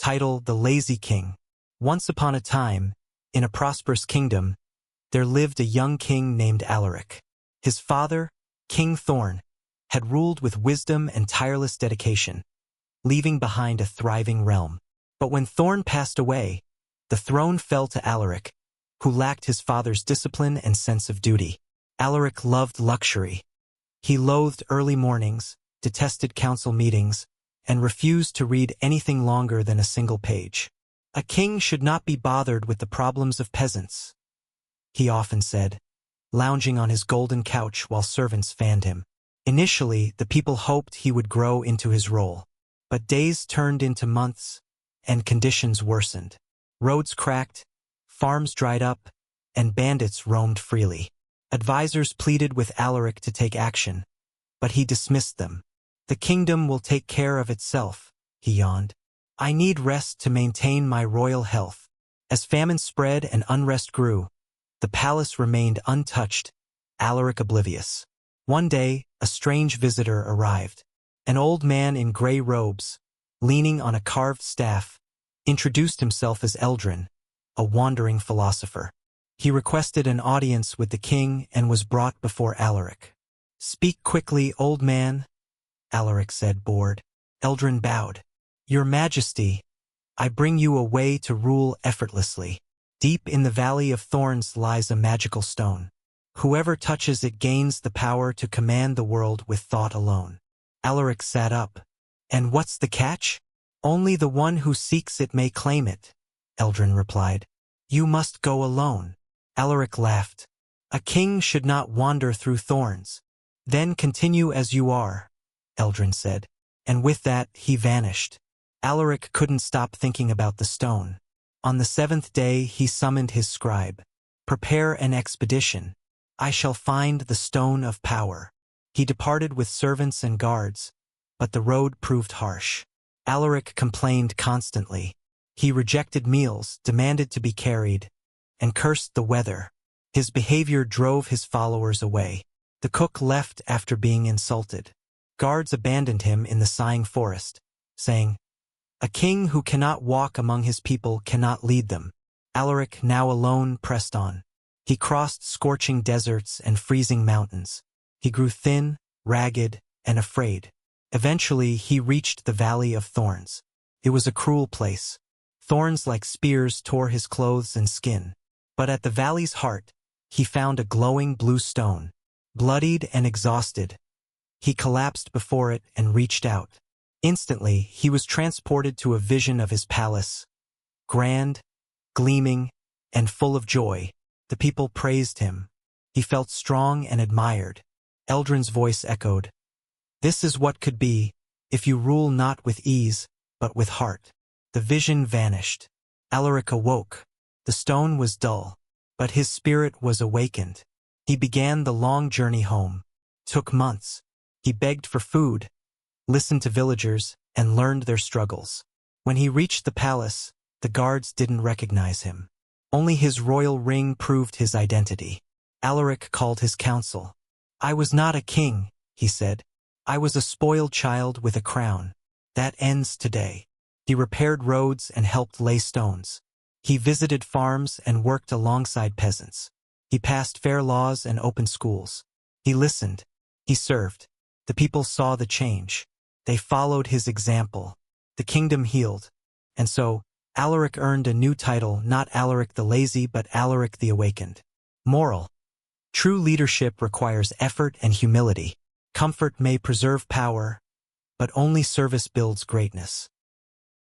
Title: The Lazy King. Once upon a time, in a prosperous kingdom, there lived a young king named Alaric. His father, King Thorn, had ruled with wisdom and tireless dedication, leaving behind a thriving realm. But when Thorn passed away, the throne fell to Alaric, who lacked his father's discipline and sense of duty. Alaric loved luxury. He loathed early mornings, detested council meetings, and refused to read anything longer than a single page. A king should not be bothered with the problems of peasants, he often said, lounging on his golden couch while servants fanned him. Initially, the people hoped he would grow into his role. But days turned into months, and conditions worsened. Roads cracked, farms dried up, and bandits roamed freely. Advisors pleaded with Alaric to take action, but he dismissed them. "The kingdom will take care of itself," he yawned. "I need rest to maintain my royal health." As famine spread and unrest grew, the palace remained untouched, Alaric oblivious. One day, a strange visitor arrived. An old man in gray robes, leaning on a carved staff, introduced himself as Eldrin, a wandering philosopher. He requested an audience with the king and was brought before Alaric. "Speak quickly, old man," Alaric said, bored. Eldrin bowed. "Your Majesty, I bring you a way to rule effortlessly. Deep in the Valley of Thorns lies a magical stone. Whoever touches it gains the power to command the world with thought alone." Alaric sat up. "And what's the catch?" "Only the one who seeks it may claim it," Eldrin replied. "You must go alone." Alaric laughed. "A king should not wander through thorns." "Then continue as you are," Eldrin said. And with that, he vanished. Alaric couldn't stop thinking about the stone. On the 7th day, he summoned his scribe. "Prepare an expedition. I shall find the stone of power." He departed with servants and guards, but the road proved harsh. Alaric complained constantly. He rejected meals, demanded to be carried, and cursed the weather. His behavior drove his followers away. The cook left after being insulted. Guards abandoned him in the sighing forest, saying, "A king who cannot walk among his people cannot lead them." Alaric, now alone, pressed on. He crossed scorching deserts and freezing mountains. He grew thin, ragged, and afraid. Eventually, he reached the Valley of Thorns. It was a cruel place. Thorns like spears tore his clothes and skin. But at the valley's heart, he found a glowing blue stone. Bloodied and exhausted, he collapsed before it and reached out. Instantly, he was transported to a vision of his palace. Grand, gleaming, and full of joy, the people praised him. He felt strong and admired. Eldrin's voice echoed, "This is what could be, if you rule not with ease, but with heart." The vision vanished. Alaric awoke. The stone was dull, but his spirit was awakened. He began the long journey home. Took months. He begged for food, listened to villagers, and learned their struggles. When he reached the palace, the guards didn't recognize him. Only his royal ring proved his identity. Alaric called his council. "I was not a king," he said. "I was a spoiled child with a crown. That ends today." He repaired roads and helped lay stones. He visited farms and worked alongside peasants. He passed fair laws and opened schools. He listened. He served. The people saw the change. They followed his example. The kingdom healed. And so, Alaric earned a new title, not Alaric the Lazy, but Alaric the Awakened. Moral: true leadership requires effort and humility. Comfort may preserve power, but only service builds greatness.